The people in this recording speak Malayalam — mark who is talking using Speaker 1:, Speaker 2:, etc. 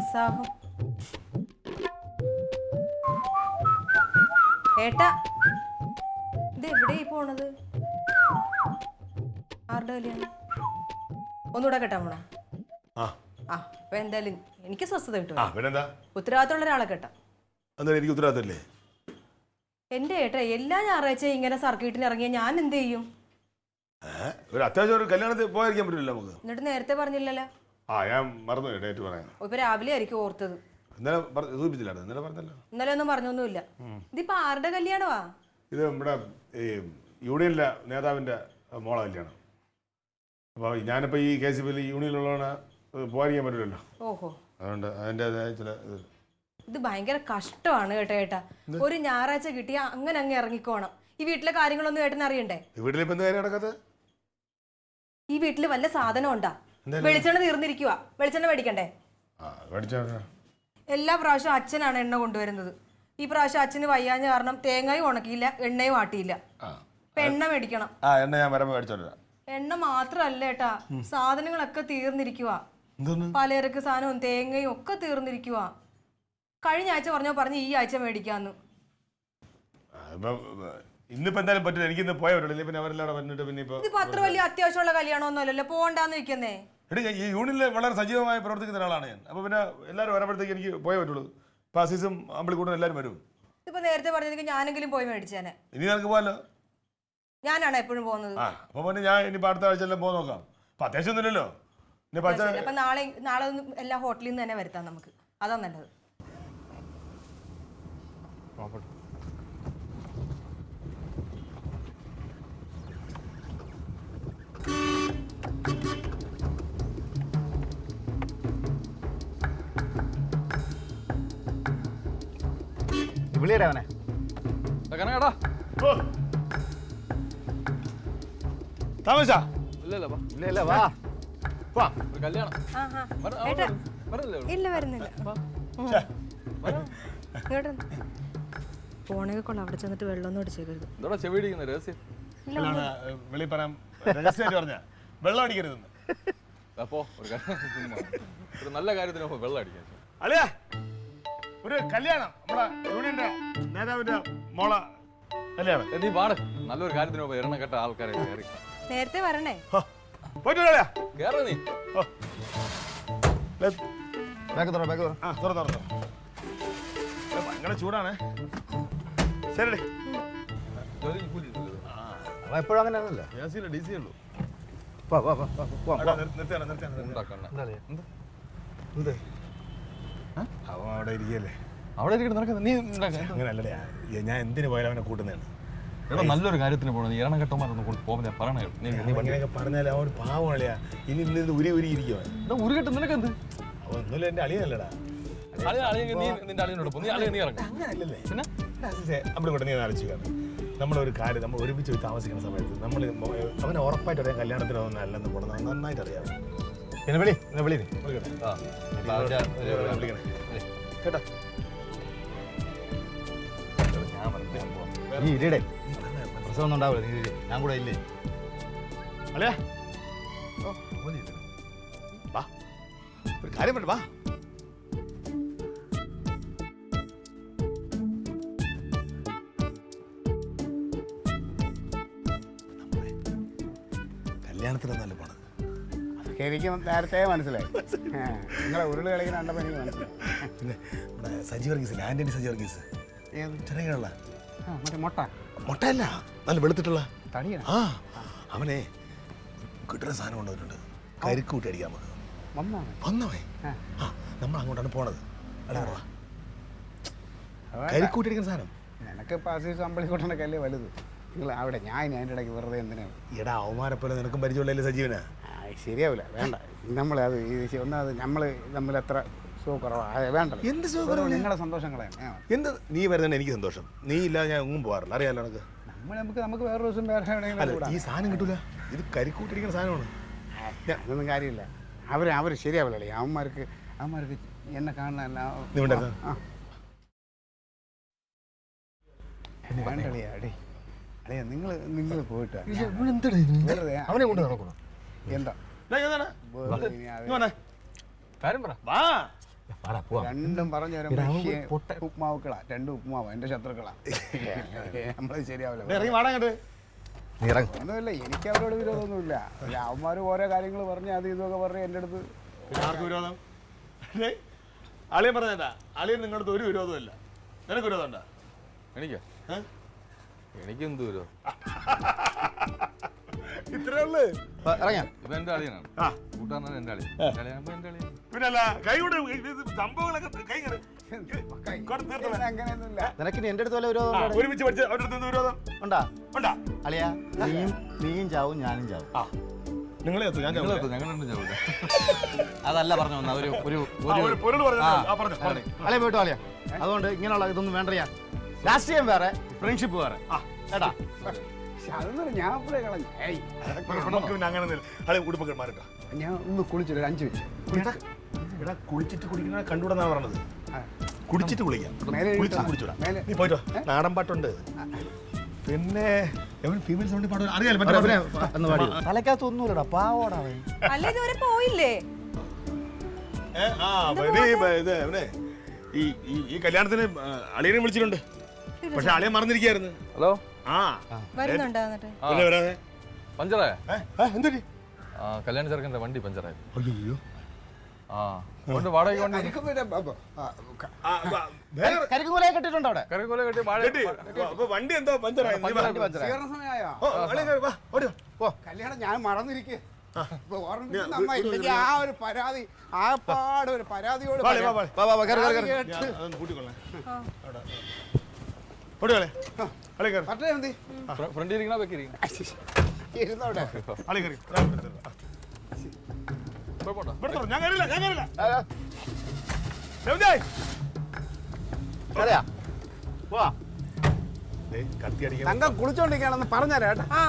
Speaker 1: ഉത്സാഹം. ഏട്ടാ, ഇത് എവിടെയായി പോണത്? ആരുടെ കല്യാണം? ഒന്നുകൂടെ കെട്ടാൻ പോണോ? അപ്പൊ എന്തായാലും എനിക്ക് സ്വസ്ഥത കിട്ടും. ഉത്തരവാദിത്തമുള്ള ഒരാളെ കെട്ടാം.
Speaker 2: എനിക്ക് ഉത്തരവാദിത്തമില്ലേ?
Speaker 1: എന്റെ ഏട്ടാ, എല്ലാ ഞായറാഴ്ചയും ഇങ്ങനെ സർക്കിട്ടിന് ഇറങ്ങിയ ഞാൻ എന്ത് ചെയ്യും?
Speaker 2: ഒരു അത്യാവശ്യം ഒരു കല്യാണത്തിൽ പോയിരിക്കാൻ പറ്റില്ല നമുക്ക്.
Speaker 1: എന്നിട്ട് നേരത്തെ പറഞ്ഞില്ലല്ലോ.
Speaker 2: ഞാൻ മറന്നു ഡേറ്റ് പറയാൻ.
Speaker 1: ഇപ്പൊ രാവിലെ ആയിരിക്കും ഓർത്തത്. ഇന്നലെ ഒന്നും പറഞ്ഞൊന്നുമില്ല. ഇതിപ്പോ ആരുടെ കല്യാണമാ?
Speaker 2: ഇത് നമ്മുടെ യൂണിയനിലെ നേതാവിന്റെ മോളെ കല്യാണം. അപ്പൊ ഞാനിപ്പോ ഈ കേസ് യൂണിയനിലുള്ളവണ് പോകാൻ പറ്റില്ലല്ലോ.
Speaker 1: ഓഹോ,
Speaker 2: അതുകൊണ്ട് അതിൻ്റെതായ ചില
Speaker 1: ഇത് ഭയങ്കര കഷ്ടമാണ് കേട്ടോ ഏട്ടാ. ഒരു ഞായറാഴ്ച കിട്ടിയാ അങ്ങനെ അങ്ങ് ഇറങ്ങിക്കോണം. ഈ വീട്ടിലെ കാര്യങ്ങളൊന്നും ഏട്ടന് അറിയണ്ടേ?
Speaker 2: വീട്ടിലിപ്പോ എന്ത് കാര്യം നടക്കാത്തത്?
Speaker 1: ഈ വീട്ടില് വല്ല സാധനം ഉണ്ടാ? വെളിച്ചെണ്ണ തീർന്നിരിക്കുവാ, വെളിച്ചെണ്ണ മേടിക്കണ്ടേ? എല്ലാ പ്രാവശ്യവും അച്ഛനാണ് എണ്ണ കൊണ്ടുവരുന്നത്. ഈ പ്രാവശ്യം അച്ഛന് വയ്യാഞ്ഞ കാരണം തേങ്ങയും ഉണക്കിയില്ല, എണ്ണയും ആട്ടിയില്ല. ഇപ്പൊ എണ്ണ മേടിക്കണം. എണ്ണ മാത്രല്ല ഏട്ടാ, സാധനങ്ങളൊക്കെ തീർന്നിരിക്കുവാ. പലചരക്ക് സാധനവും തേങ്ങയും ഒക്കെ തീർന്നിരിക്കുവാ. കഴിഞ്ഞ ആഴ്ച പറഞ്ഞ് ഈ ആഴ്ച മേടിക്കാന്ന്.
Speaker 2: ഇന്നിപ്പോ എന്തായാലും പറ്റില്ല, എനിക്കിന്ന് പോയാൽ പറ്റില്ല. പിന്നെ അവരെല്ലാം വന്നിട്ട് പിന്നെ
Speaker 1: ഇതിപ്പോ അത്ര വലിയ അത്യാവശ്യമുള്ള കല്യാണമൊന്നുമല്ലല്ലോ, പോകണ്ടാന്ന് വെക്കുന്നേ.
Speaker 2: ഈ യൂണിയനിൽ വളരെ സജീവമായി പ്രവർത്തിക്കുന്ന ഒരാളാണ് ഞാൻ. അപ്പൊ പിന്നെ എല്ലാവരും വരുമ്പോഴത്തേക്ക് എനിക്ക് പോയേ പറ്റുള്ളൂ. ഇപ്പൊ അസീസും അമ്പിളിക്കൂടും എല്ലാവരും വരും.
Speaker 1: ഇപ്പൊ നേരത്തെ പറഞ്ഞെങ്കിൽ ഞാനെങ്കിലും പോയി മേടിച്ചേനെ.
Speaker 2: ഇനി നിനക്ക് പോകാലോ.
Speaker 1: ഞാനാണ് എപ്പോഴും പോകുന്നത്.
Speaker 2: അപ്പൊ പിന്നെ ഞാൻ ഇനി അടുത്ത ആഴ്ച എല്ലാം പോകാൻ നോക്കാം. അപ്പൊ അത്യാവശ്യം ഒന്നുമില്ലല്ലോ.
Speaker 1: അപ്പൊ നാളെ എല്ലാ ഹോട്ടലിൽ നിന്ന് തന്നെ വരുത്താം നമുക്ക്. അതാ നല്ലത്.
Speaker 3: വിളിയടവനെ
Speaker 2: താമസാ
Speaker 3: ഇല്ല വാ
Speaker 1: ഇല്ല, വരുന്നില്ല. ഫോണൊക്കെ കൊള്ള, അവിടെ ചെന്നിട്ട് വെള്ളമൊന്നും അടിച്ചേക്കരുത്.
Speaker 2: വെള്ളം അടിക്കരുതെന്ന്.
Speaker 4: നല്ല കാര്യത്തിന് വെള്ളം അടിക്കാൻ
Speaker 2: അളിയാ, ഒരു കല്യാണം നമ്മുടെ യൂണിയന്റെ നേതാവിന്റെ മോള കല്യാണം.
Speaker 4: നീ പാട്. നല്ലൊരു കാര്യത്തിന് എണ്ണ കെട്ട ആൾക്കാരെ
Speaker 1: നേരത്തെ വരണേ.
Speaker 2: പോയിട്ട്
Speaker 4: കേറ നീ.
Speaker 2: ഭയങ്കര ചൂടാണ്. ശരി,
Speaker 3: എപ്പോഴും അങ്ങനെ
Speaker 2: ഡി സി ഉള്ളൂ. അവൻ അവിടെ ഇരിക്കല്ലേ?
Speaker 4: അവിടെ നീ
Speaker 2: അങ്ങനല്ലേ, ഞാൻ എന്തിനു പോയാലും അവനെ കൂട്ടുന്നതാണ്.
Speaker 4: നല്ലൊരു കാര്യത്തിന് പോകണം. നീ എണ്ണം കെട്ടന്മാരൊന്നും പോകുമ്പോൾ പറയണേ.
Speaker 2: പറഞ്ഞാൽ അവൻ പാവം അളിയാ. ഇനി ഉരി ഇരിക്കുവാ.
Speaker 4: ഉരു കെട്ടും നിനക്കെന്ത്?
Speaker 2: ഒന്നുമില്ല, എന്റെ അളിയല്ലടാ.
Speaker 4: നിന്റെ അളിയനോടൊപ്പം നീ ഇറങ്ങും.
Speaker 2: അങ്ങനല്ലേ നമ്മളിങ്ങോട്ട് നീ ആലോചിക്കാണ്. നമ്മളൊരു കാര്യം നമ്മൾ ഒരുമിച്ച് താമസിക്കുന്ന സമയത്ത് നമ്മൾ അവനെ ഉറപ്പായിട്ട് അറിയാം കല്യാണത്തിനൊന്നും അല്ലെന്ന് പോകണം. നന്നായിട്ട് അറിയാം.
Speaker 3: പിന്നെ വിളി
Speaker 2: കേട്ടോ?
Speaker 3: നീ ഇരിടെ, പ്രസവം ഉണ്ടാവില്ല. നീ ഞാൻ കൂടെ ഇല്ലേ?
Speaker 2: അല്ലേ വാ, ഒരു കാര്യം വേണ്ട, വാ. കല്യാണത്തിനൊന്നല്ല പോണത്.
Speaker 3: അതൊക്കെ എനിക്ക് നേരത്തെ മനസ്സിലായി. നിങ്ങളെ ഉരുള് കളിക്കുന്ന കണ്ടപ്പോൾ എനിക്ക് മനസ്സിലായി.
Speaker 2: പിന്നെ നമ്മുടെ സജി വർഗീസ്, ആന്റണി സജി വർഗീസ്, ചെറിയുള്ള
Speaker 3: മറ്റേ
Speaker 2: മുട്ടയല്ല, നല്ല വെളുത്തിട്ടുള്ള
Speaker 3: തടിയാണ്.
Speaker 2: അവനെ കിട്ടുന്ന സാധനം കൊണ്ടുവന്നിട്ടുണ്ട്. കരിക്ക് കൂട്ടി അടിക്കാൻ വന്നവേ. നമ്മൾ അങ്ങോട്ടാണ് പോണത്. കരിക്ക് കൂട്ടി അടിക്കുന്ന സാധനം.
Speaker 3: നിനക്ക് പാസീസ് അമ്പളിക്കോട്ടൻ്റെ കല്ലേ വലുത്. നിങ്ങൾ അവിടെ ഞാൻ അതിൻ്റെ ഇടയ്ക്ക് വെറുതെ എന്തിനാണ്?
Speaker 2: എടാ, അവന്മാരെപ്പോലെ നിനക്കും പരിചയമുള്ളല്ലേ സജീവനാ.
Speaker 3: ശരിയാവില്ല, വേണ്ട. നമ്മളത് ഒന്നാമത് നമ്മൾ തമ്മിൽ എത്ര സുഖക്കുറവാണ്. വേണ്ട.
Speaker 2: എന്ത് സുഖം?
Speaker 3: നിങ്ങളുടെ സന്തോഷങ്ങളെ
Speaker 2: എന്ത് നീ വരുന്നതാണ് എനിക്ക് സന്തോഷം. നീ ഇല്ലാതെ ഞാൻ ഒന്നും പോകാറില്ല, അറിയാലോ എനിക്ക്.
Speaker 3: നമുക്ക് വേറെ ദിവസം വേറെ
Speaker 2: ഈ സാധനം കിട്ടൂല. ഇത് കരിക്കൂട്ടിരിക്കുന്ന സാധനമാണ്.
Speaker 3: അതൊന്നും കാര്യമില്ല. അവർ ശരിയാവില്ലേ? അവന്മാർക്ക് എന്നെ കാണാനല്ല. നിങ്ങൾ പോയിട്ട്
Speaker 2: അവനെ കൊണ്ട് നടക്കണം.
Speaker 3: എന്താ
Speaker 4: കാര്യം പറ.
Speaker 3: രണ്ടും പറഞ്ഞു ഉപ്മാവുക്കളാ, രണ്ടും ഉപ്മാവ് എന്റെ ശത്രുക്കളാ. നമ്മളത് ശരിയാവില്ല.
Speaker 2: ഇറങ്ങി വാടാങ്ങട്ട്.
Speaker 4: നീ ഇറങ്ങും.
Speaker 3: ഒന്നുമില്ല, എനിക്ക് അവരോട് വിരോധമൊന്നുമില്ല. അവന്മാർ ഓരോ കാര്യങ്ങൾ പറഞ്ഞ് അത് ഇതൊക്കെ പറഞ്ഞ് എൻ്റെ അടുത്ത്.
Speaker 2: പിന്നെ ആർക്ക് വിരോധം? അളിയൻ പറഞ്ഞാ അളിയൻ നിങ്ങളുടെ അടുത്ത് ഒരു വിരോധമില്ല. നിനക്ക് വിരോധം ഉണ്ടാ?
Speaker 4: എനിക്കാ? എനിക്കെന്ത് വരും?
Speaker 2: ഇത്രേ ഉള്ളു.
Speaker 4: ഇറങ്ങാം. ഇപ്പൊ എന്റെ അളിയനാണ്. കൂട്ടുകാരനാണ് എന്റെ അളിയൻ. എന്റെ അളിയൻ.
Speaker 2: പിന്നല്ല കൈ കൊണ്ട് സംഭവങ്ങളൊക്കെ കൈ
Speaker 3: അങ്ങനെയൊന്നുമില്ല.
Speaker 5: നിനക്കിനി എന്റെ അടുത്ത് വല്ല വിരോധം
Speaker 2: ഒരുമിച്ച് പഠിച്ച അവരുടെ അടുത്ത് വിരോധം
Speaker 5: ഉണ്ടാ?
Speaker 2: ഉണ്ടാ?
Speaker 5: അളിയാ, നീയും ചാവും ഞാനും ചാവും.
Speaker 2: നിങ്ങളെ ഞാൻ
Speaker 4: ഞങ്ങളുണ്ട് ചവിട്ട. അതല്ല പറഞ്ഞു വന്ന ഒരു
Speaker 5: അളിയ പോയിട്ടോ അളിയാ. അതുകൊണ്ട് ഇങ്ങനെയുള്ള ഇതൊന്നും വേണ്ടറിയാ. രാഷ്ട്രീയം വേറെ, ഫ്രണ്ട്ഷിപ്പ് വേറെ. കേട്ടാ?
Speaker 3: അതൊന്നും ഞാൻ അപ്പോഴേ കളഞ്ഞു.
Speaker 2: അങ്ങനെ ഉടുപ്പൊക്കെ മാറിട്ടാ.
Speaker 3: ഞാൻ ഒന്ന് കുളിച്ചിട്ട് ഒരു 5 മിനിറ്റ്.
Speaker 2: എടാ കുളിച്ചിട്ട് കുടിക്കുന്ന കണ്ടുകൂടാ പറഞ്ഞത്. കുടിച്ചിട്ട് കുളിക്കാം. കുളിച്ചിട്ട് കുടിച്ചൂടാ. നീ പോയിട്ടോ. നാടൻ പാട്ടുണ്ട്. പിന്നെ ഫീമെയിൽ സൗണ്ട് പാടും അറിയാലോ.
Speaker 5: തലക്കകത്ത് ഒന്നുമില്ലടാ, പാവോടാ.
Speaker 1: അല്ല ഇതുവരെ പോയില്ലേ?
Speaker 2: ഈ കല്യാണത്തിന് അളിയനെ വിളിച്ചിട്ടുണ്ട്. പക്ഷെ അളിയൻ മറന്നിരിക്കായിരുന്നു.
Speaker 4: ഹലോ.
Speaker 1: വരുന്നുണ്ടോ എന്നിട്ട്?
Speaker 2: വരാതെ
Speaker 4: പഞ്ചറായ?
Speaker 2: എന്താ
Speaker 4: കല്യാണ ചെറുക്കൻ്റെ വണ്ടി പഞ്ചറായി.
Speaker 2: അയ്യോ
Speaker 4: കൊണ്ട് വാടക കൊണ്ട്
Speaker 5: കരിക്കുമല കെട്ടിട്ടുണ്ടോ അവിടെ?
Speaker 4: കറിക്കോല കെട്ടി
Speaker 2: വണ്ടി എന്തോ പഞ്ചറായി.
Speaker 3: സ്വീകരണ സമയമായോ? കല്യാണം ഞാൻ മറന്നിരിക്കുക. ആ ഒരു പരാതി, ആ പാടൊരു പരാതിയോട്
Speaker 4: ഫ്രണ്ട് ഇരിക്കണ വെക്കിരിക്കണം.
Speaker 3: ഇരുന്നോട്ടെ.
Speaker 2: കത്തി അടിക്കാൻ
Speaker 3: തങ്കം കുളിച്ചോണ്ടിരിക്കുകയാണെന്ന് പറഞ്ഞാലേ കേട്ടാ.
Speaker 1: ആ